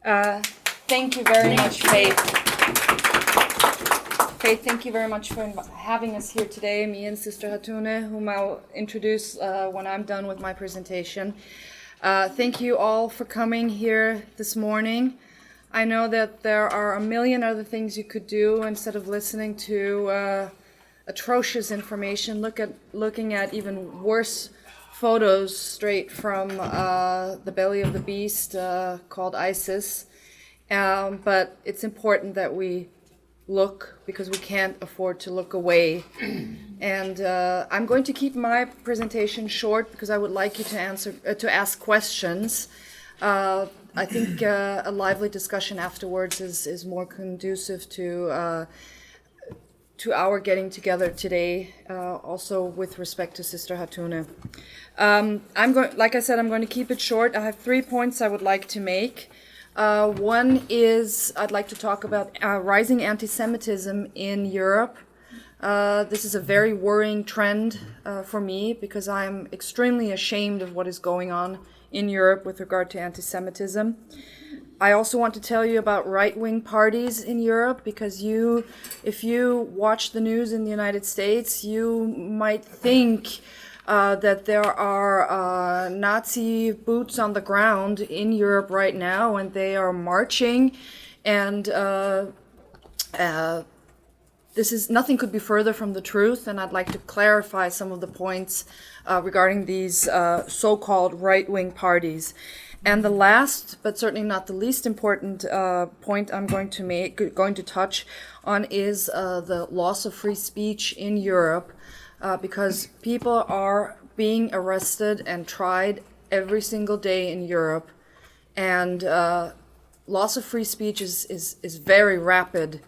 Uh, Thank you very much, Faith. Faith, thank you very much for having us here today, me and Sister Hatune, whom I'll introduce when I'm done with my presentation. Thank you all for coming here this morning. I know that there are a million other things you could do instead of listening to atrocious information, looking at even worse photos straight from the belly of the beast called ISIS. But it's important that we look because we can't afford to look away. And I'm going to keep my presentation short because I would like you to ask questions. I think a lively discussion afterwards is more conducive to our getting together today, also with respect to Sister Hatune. Like I said, I'm going to keep it short. I have 3 points I would like to make. One is I'd like to talk about rising anti-Semitism in Europe. This is a very worrying trend for me because I'm extremely ashamed of what is going on in Europe with regard to anti-Semitism. I also want to tell you about right-wing parties in Europe because if you watch the news in the United States, you might think that there are Nazi boots on the ground in Europe right now, and they are marching, and nothing could be further from the truth, and I'd like to clarify some of the points regarding these so-called right-wing parties. And the last, but certainly not the least important point I'm going to touch on is the loss of free speech in Europe. Because people are being arrested and tried every single day in Europe, and loss of free speech is very rapid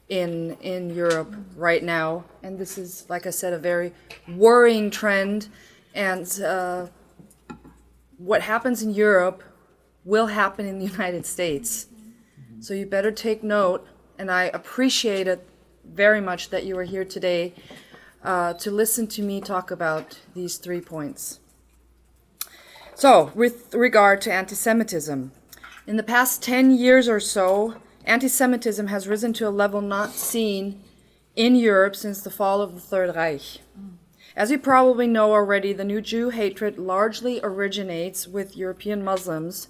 in Europe right now, and this is, like I said, a very worrying trend, and what happens in Europe will happen in the United States. So you better take note, and I appreciate it very much that you are here today to listen to me talk about these 3 points. So, with regard to anti-Semitism, in the past 10 years or so, anti-Semitism has risen to a level not seen in Europe since the fall of the Third Reich. As you probably know already, the new Jew hatred largely originates with European Muslims,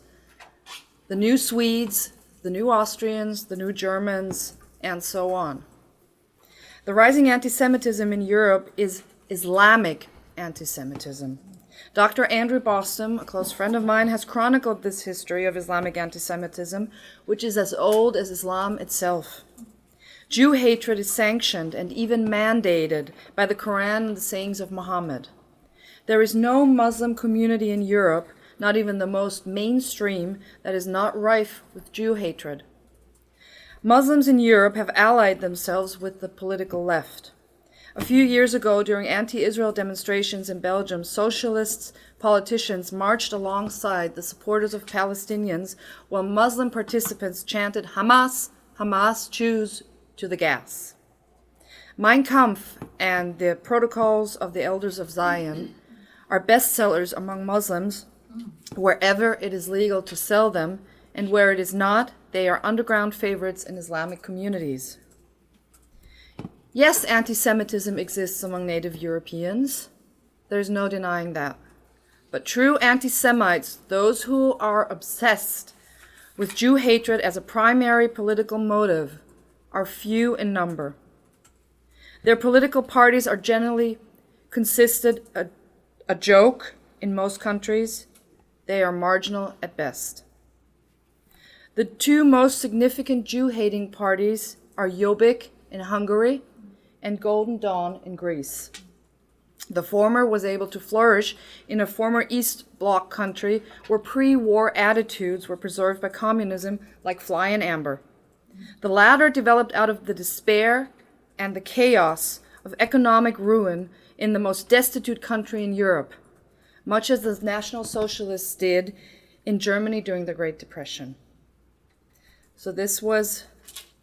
the new Swedes, the new Austrians, the new Germans, and so on. The rising anti-Semitism in Europe is Islamic anti-Semitism. Dr. Andrew Bostom, a close friend of mine, has chronicled this history of Islamic anti-Semitism, which is as old as Islam itself. Jew hatred is sanctioned and even mandated by the Quran and the sayings of Muhammad. There is no Muslim community in Europe, not even the most mainstream, that is not rife with Jew hatred. Muslims in Europe have allied themselves with the political left. A few years ago, during anti-Israel demonstrations in Belgium, socialist politicians marched alongside the supporters of Palestinians while Muslim participants chanted, "Hamas, Hamas, choose to the gas." Mein Kampf and the Protocols of the Elders of Zion are bestsellers among Muslims wherever it is legal to sell them, and where it is not, they are underground favorites in Islamic communities. Yes, anti-Semitism exists among native Europeans. There's no denying that. But true anti-Semites, those who are obsessed with Jew hatred as a primary political motive, are few in number. Their political parties are generally considered a joke in most countries. They are marginal at best. The 2 most significant Jew-hating parties are Jobbik in Hungary and Golden Dawn in Greece. The former was able to flourish in a former East Bloc country where pre-war attitudes were preserved by communism like fly in amber. The latter developed out of the despair and the chaos of economic ruin in the most destitute country in Europe, much as the National Socialists did in Germany during the Great Depression. So this was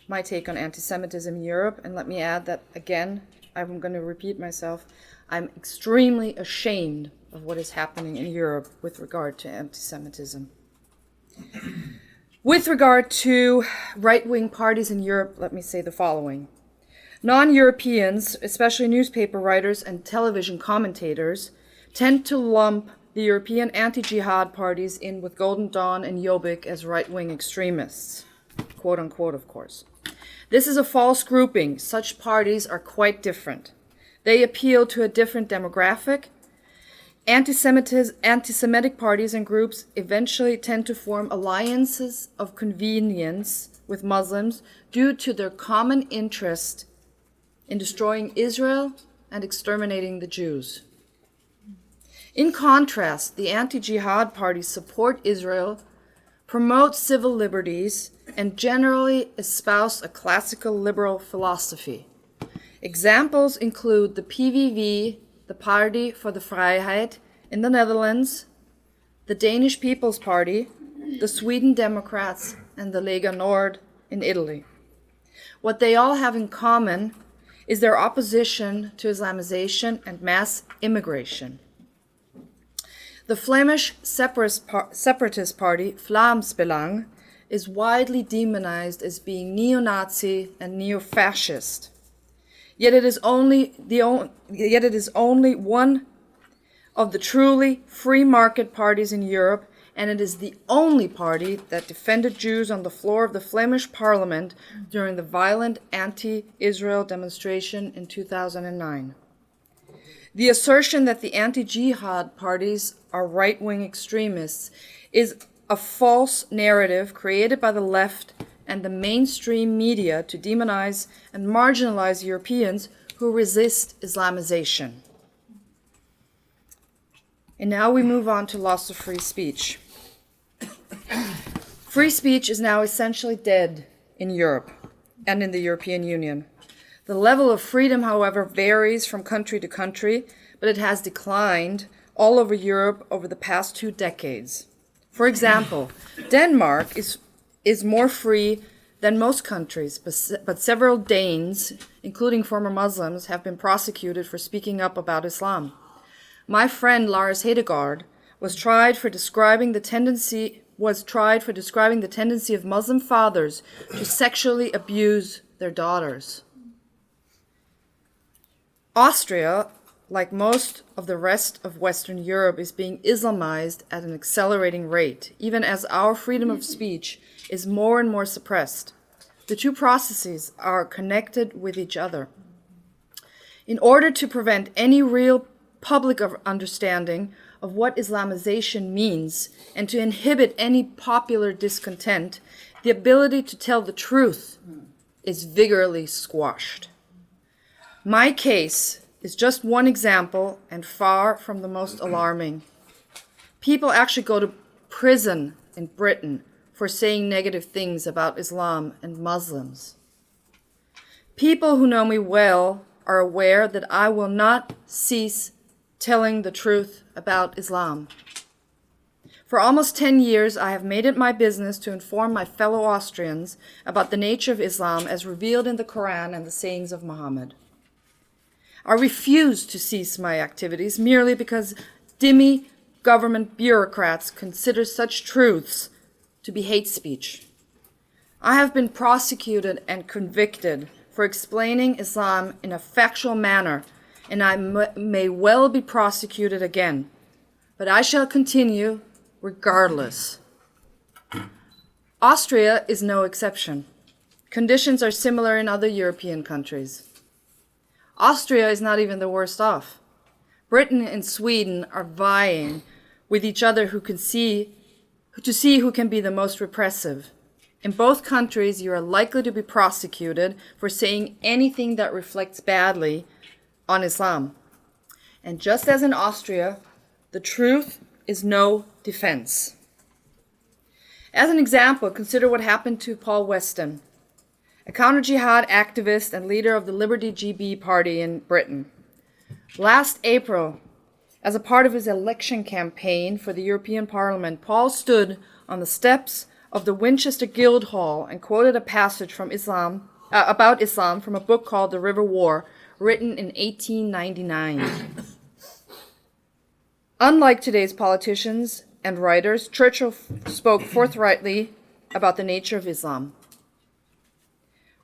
my take on anti-Semitism in Europe, and let me add that, again, I'm going to repeat myself, I'm extremely ashamed of what is happening in Europe with regard to anti-Semitism. With regard to right-wing parties in Europe, let me say the following. Non-Europeans, especially newspaper writers and television commentators, tend to lump the European anti-jihad parties in with Golden Dawn and Jobbik as right-wing extremists, quote unquote, of course. This is a false grouping. Such parties are quite different. They appeal to a different demographic. Anti-Semitic parties and groups eventually tend to form alliances of convenience with Muslims due to their common interest in destroying Israel and exterminating the Jews. In contrast, the anti-jihad parties support Israel, promote civil liberties, and generally espouse a classical liberal philosophy. Examples include the PVV, the Party for the Vrijheid in the Netherlands, the Danish People's Party, the Sweden Democrats, and the Lega Nord in Italy. What they all have in common is their opposition to Islamization and mass immigration. The Flemish separatist party, Vlaams Belang, is widely demonized as being neo-Nazi and neo-fascist. Yet it is only one of the truly free market parties in Europe, and it is the only party that defended Jews on the floor of the Flemish parliament during the violent anti-Israel demonstration in 2009. The assertion that the anti-jihad parties are right-wing extremists is a false narrative created by the left and the mainstream media to demonize and marginalize Europeans who resist Islamization. And now we move on to loss of free speech. Free speech is now essentially dead in Europe and in the European Union. The level of freedom, however, varies from country to country, but it has declined all over Europe over the past 2 decades. For example, Denmark is more free than most countries, but several Danes, including former Muslims, have been prosecuted for speaking up about Islam. My friend Lars Hedegaard was tried for describing the tendency of Muslim fathers to sexually abuse their daughters. Austria, like most of the rest of Western Europe, is being Islamized at an accelerating rate, even as our freedom of speech is more and more suppressed. The two processes are connected with each other. In order to prevent any real public understanding of what Islamization means and to inhibit any popular discontent, the ability to tell the truth is vigorously squashed. My case is just one example and far from the most alarming. People actually go to prison in Britain for saying negative things about Islam and Muslims. People who know me well are aware that I will not cease telling the truth about Islam. For almost 10 years, I have made it my business to inform my fellow Austrians about the nature of Islam as revealed in the Quran and the sayings of Muhammad. I refuse to cease my activities merely because dimmy government bureaucrats consider such truths to be hate speech. I have been prosecuted and convicted for explaining Islam in a factual manner, and I may well be prosecuted again, but I shall continue regardless. Austria is no exception. Conditions are similar in other European countries. Austria is not even the worst off. Britain and Sweden are vying with each other to see who can be the most repressive. In both countries, you are likely to be prosecuted for saying anything that reflects badly on Islam. And just as in Austria, the truth is no defense. As an example, consider what happened to Paul Weston, a counter-jihad activist and leader of the Liberty GB party in Britain. Last April, as a part of his election campaign for the European Parliament, Paul stood on the steps of the Winchester Guildhall and quoted a passage from about Islam from a book called The River War, written in 1899. Unlike today's politicians and writers, Churchill spoke forthrightly about the nature of Islam.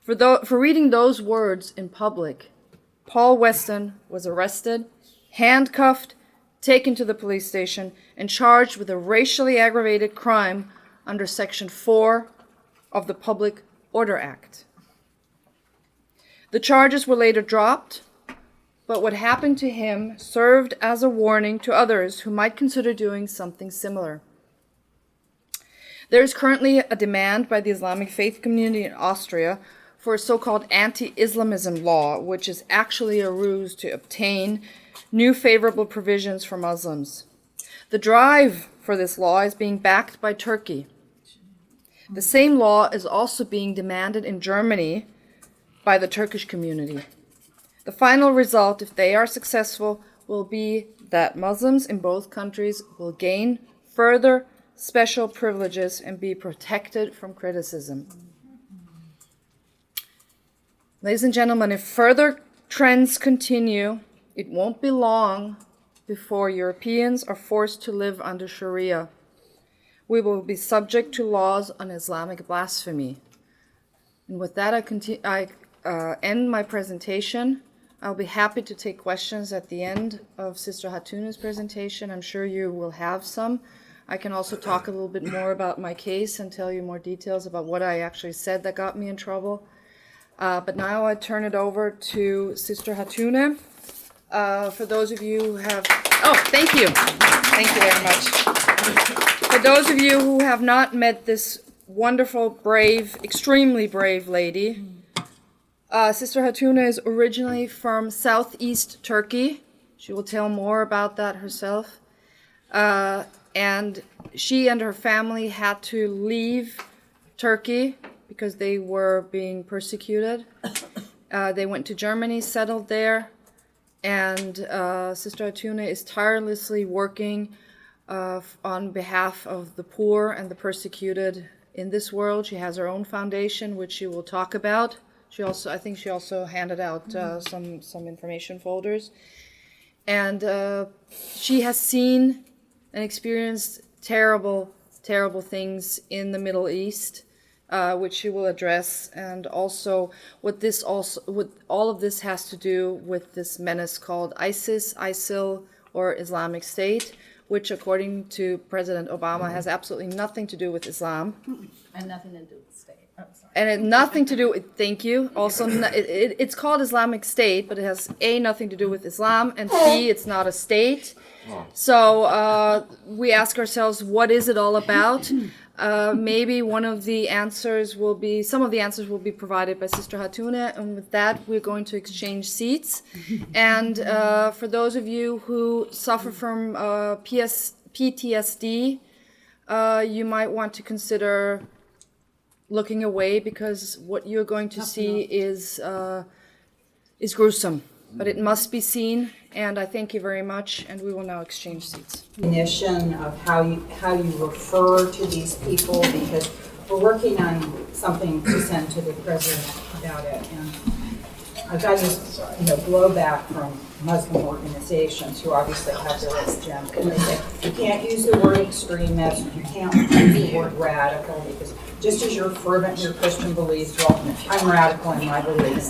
For reading those words in public, Paul Weston was arrested, handcuffed, taken to the police station, and charged with a racially aggravated crime under Section 4 of the Public Order Act. The charges were later dropped, but what happened to him served as a warning to others who might consider doing something similar. There is currently a demand by the Islamic faith community in Austria for a so-called anti-Islamism law, which is actually a ruse to obtain new favorable provisions for Muslims. The drive for this law is being backed by Turkey. The same law is also being demanded in Germany by the Turkish community. The final result, if they are successful, will be that Muslims in both countries will gain further special privileges and be protected from criticism. Ladies and gentlemen, if further trends continue, it won't be long before Europeans are forced to live under Sharia. We will be subject to laws on Islamic blasphemy. And with that, I end my presentation. I'll be happy to take questions at the end of Sister Hatuna's presentation. I'm sure you will have some. I can also talk a little bit more about my case and tell you more details about what I actually said that got me in trouble. But now I turn it over to Sister Hatuna. For those of you who have... Oh, thank you. Thank you very much. For those of you who have not met this wonderful, brave, extremely brave lady, Sister Hatuna is originally from southeast Turkey. She will tell more about that herself. And she and her family had to leave Turkey because they were being persecuted. They went to Germany, settled there, and Sister Hatuna is tirelessly working on behalf of the poor and the persecuted in this world. She has her own foundation, which she will talk about. I think she also handed out some information folders. And she has seen and experienced terrible, terrible things in the Middle East, which she will address, and also what all of this has to do with this menace called ISIS, ISIL, or Islamic State, which, according to President Obama, has absolutely nothing to do with Islam. And nothing to do with the state. Oh, sorry. And it nothing to do with, thank you, also, it's called Islamic State, but it has A, nothing to do with Islam, and B, it's not a state. So we ask ourselves, what is it all about? Maybe some of the answers will be provided by Sister Hatuna, and with that, we're going to exchange seats. And for those of you who suffer from PTSD, you might want to consider looking away, because what you're going to see is gruesome, but it must be seen. And I thank you very much, and we will now exchange seats. Definition of how you refer to these people, because we're working on something to send to the president about it, and I've got this blowback from Muslim organizations who obviously have their own agenda, and they say you can't use the word extremist, you can't use the word radical, because just as you're fervent in your Christian beliefs, well, I'm radical in my beliefs.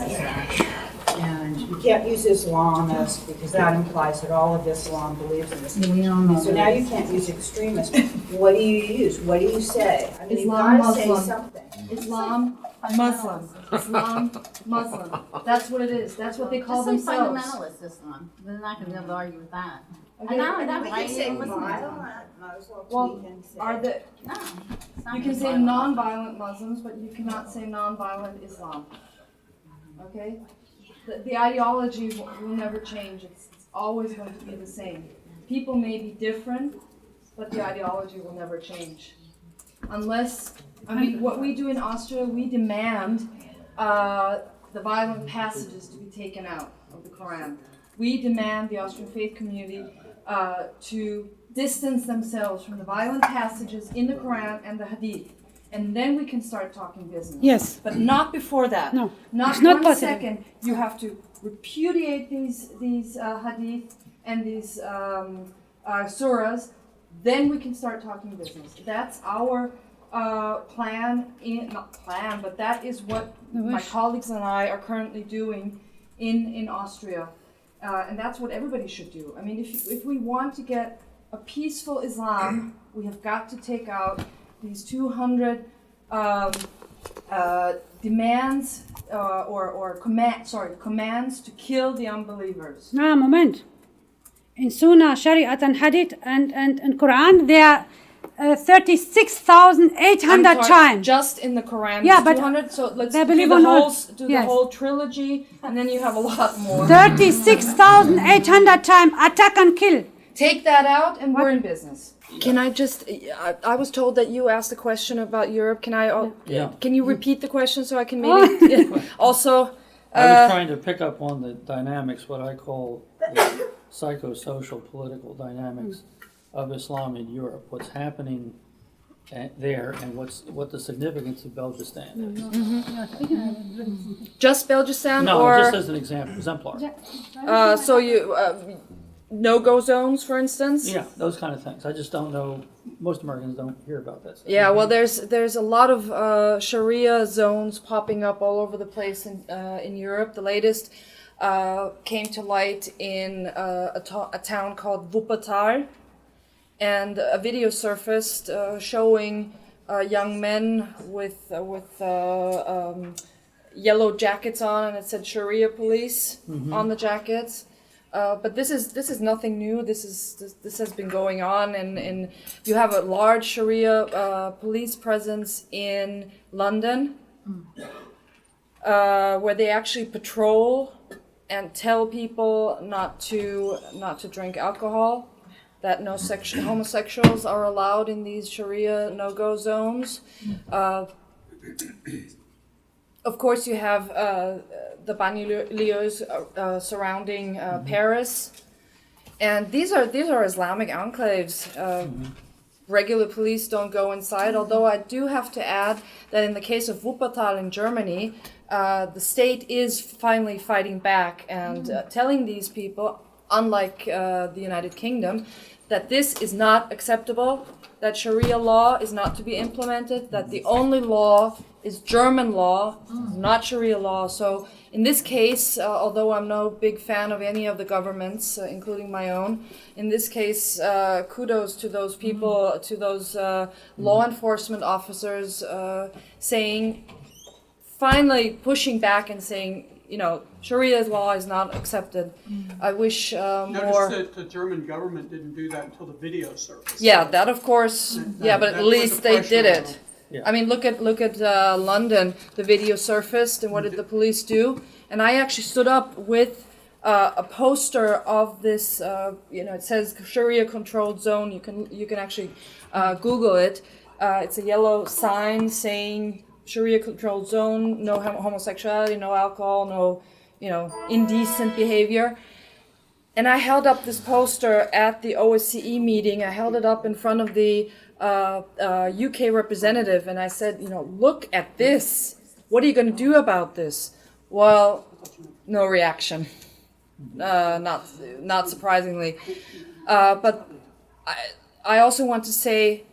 And you can't use Islamist because that implies that all of Islam believes in this. So now you can't use extremist. What do you use? What do you say? I mean, Islam, you've got to say Muslim. something. Islam, Muslim. Islam, Muslim. That's what it is. That's what they call Just say themselves. fundamentalist Islam. They're not going to be able to argue with that. Okay. And not that We right. can say Muslim. violent Muslims. Well, We can say. No. It's not You can gonna be say violent. non-violent Muslims, but you cannot say non-violent Islam. Okay? The ideology will never change. It's always going to be the same. People may be different, but the ideology will never change. Unless, what we do in Austria, we demand the violent passages to be taken out of the Quran. We demand the Austrian faith community to distance themselves from the violent passages in the Quran and the Hadith. And then we can start talking business. Yes. But not before that. No. Not It's not one possible. second. You have to repudiate these Hadith and these surahs. Then we can start talking business. That's our but that is what my colleagues and I are currently doing in Austria. And that's what everybody should do. I mean, if we want to get a peaceful Islam, we have got to take out these 200 demands commands to kill the unbelievers. Moment. In Sunnah, Shariat, and Hadith, and Quran, there are 36,800 times. Just in the Quran, Yeah, but 200. So let's they do believe the or whole not. do Yes. the whole trilogy, and then you have a lot more. 36,800 times attack and kill. Take that out, and we're in business. Can I just? I was told that you asked a question about Europe. Can I? Yeah. Can you repeat the question so I can maybe also? I was trying to pick up on the dynamics, what I call the psychosocial political dynamics of Islam in Europe. What's happening there, and what the significance of Belgistan is. Just Belgistan, No, or just as an exemplar. so you no-go zones, for instance. Yeah, those kind of things. I just don't know. Most Americans don't hear about that stuff. Yeah, well, there's a lot of Sharia zones popping up all over the place in Europe. The latest came to light in a town called Wuppertal, and a video surfaced showing young men with yellow jackets on, and it said Sharia police on the jackets. But this is nothing new. This has been going on, and you have a large Sharia police presence in London, where they actually patrol and tell people not to drink alcohol, that homosexuals are allowed in these Sharia no-go zones. Of course, you have the banlieues surrounding Paris, and these are Islamic enclaves. Regular police don't go inside. Although I do have to add that in the case of Wuppertal in Germany, the state is finally fighting back and telling these people, unlike the United Kingdom, that this is not acceptable, that Sharia law is not to be implemented, that the only law is German law, not Sharia law. So in this case, although I'm no big fan of any of the governments, including my own, in this case, kudos to those people, to those law enforcement officers saying, finally pushing back and saying, Sharia law is not accepted. I wish more. Notice that the German government didn't do that until the video surfaced. Yeah, that of course. Yeah, but at That put least the they pressure did on it. them. Yeah. I mean, look at London. The video surfaced, and what did the police do? And I actually stood up with a poster of this. It says Sharia-controlled zone. You can actually Google it. It's a yellow sign saying Sharia-controlled zone, no homosexuality, no alcohol, no indecent behavior. And I held up this poster at the OSCE meeting. I held it up in front of the UK representative, and I said, look at this. What are you going to do about this? Well, no reaction. Not surprisingly. But I also want to say,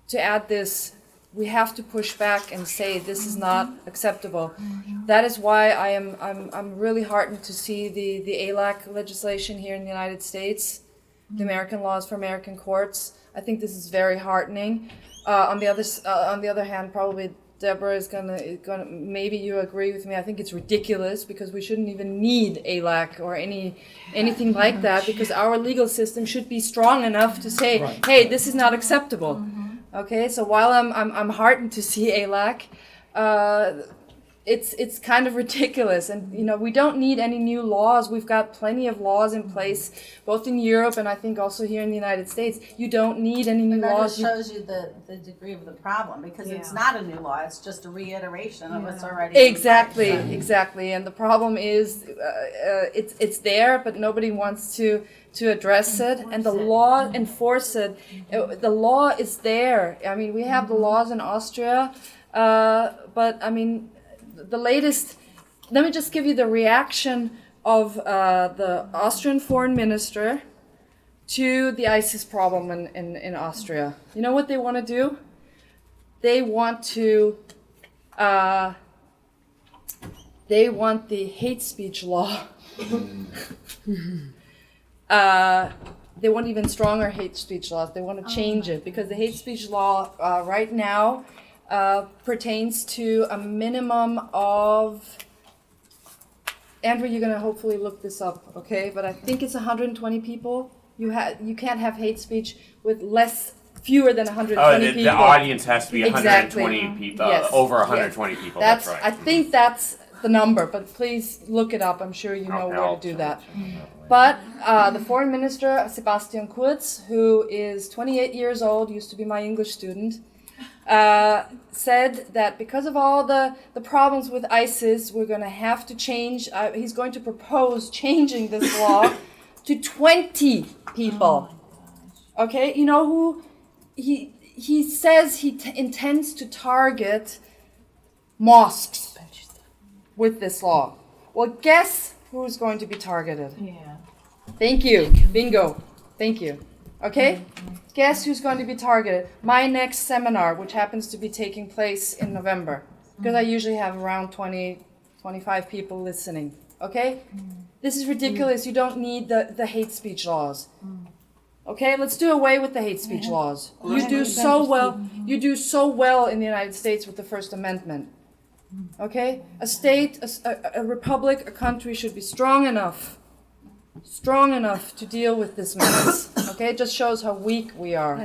to add this, we have to push back and say this is not acceptable. That is why I'm really heartened to see the ALAC legislation here in the United States, the American laws for American courts. I think this is very heartening. On the other hand, probably Deborah is gonna maybe you agree with me. I think it's ridiculous because we shouldn't even need ALAC or anything like that, because our legal system should be strong enough to say, hey, this is not acceptable. Okay, so while I'm heartened to see ALAC, it's kind of ridiculous, and we don't need any new laws. We've got plenty of laws in place, both in Europe and I think also here in the United States. You don't need any new That laws. just shows you the degree of the problem, because it's not a new law, it's just a reiteration of what's already in place. Exactly, and the problem is it's there, but nobody wants to address it, and the law enforce it. The law is there. I mean, we have the laws in Austria, but I mean, the latest. Let me just give you the reaction of the Austrian foreign minister to the ISIS problem in Austria. You know what they want to do? they want the hate speech law. They want even stronger hate speech laws. They want to change it because the hate speech law right now pertains to a minimum of. Andrew, you're gonna hopefully look this up, okay? But I think it's 120 people. You can't have hate speech with fewer than 120 people. The audience has to be 120 Exactly. people, Yes. over 120 people. That's right. I think that's the number, but please look it up. I'm sure you know Okay, where I'll to do check that. But the foreign minister, Sebastian Kurz, who is 28 years old, used to be my English student, said that because of all the problems with ISIS, we're going to have to change, he's going to propose changing this law to 20 people. Okay, you know who? He says he intends to target mosques with this law. Well, guess who's going to be targeted? Yeah. Thank you. Bingo. Thank you. Okay? Guess who's going to be targeted? My next seminar, which happens to be taking place in November, because I usually have around 20, 25 people listening. Okay? This is ridiculous. You don't need the hate speech laws. Okay, let's do away with the hate speech laws. You do so well. You do so well in the United States with the First Amendment. Okay, a state, a republic, a country should be strong enough to deal with this mess. Okay, it just shows how weak we are.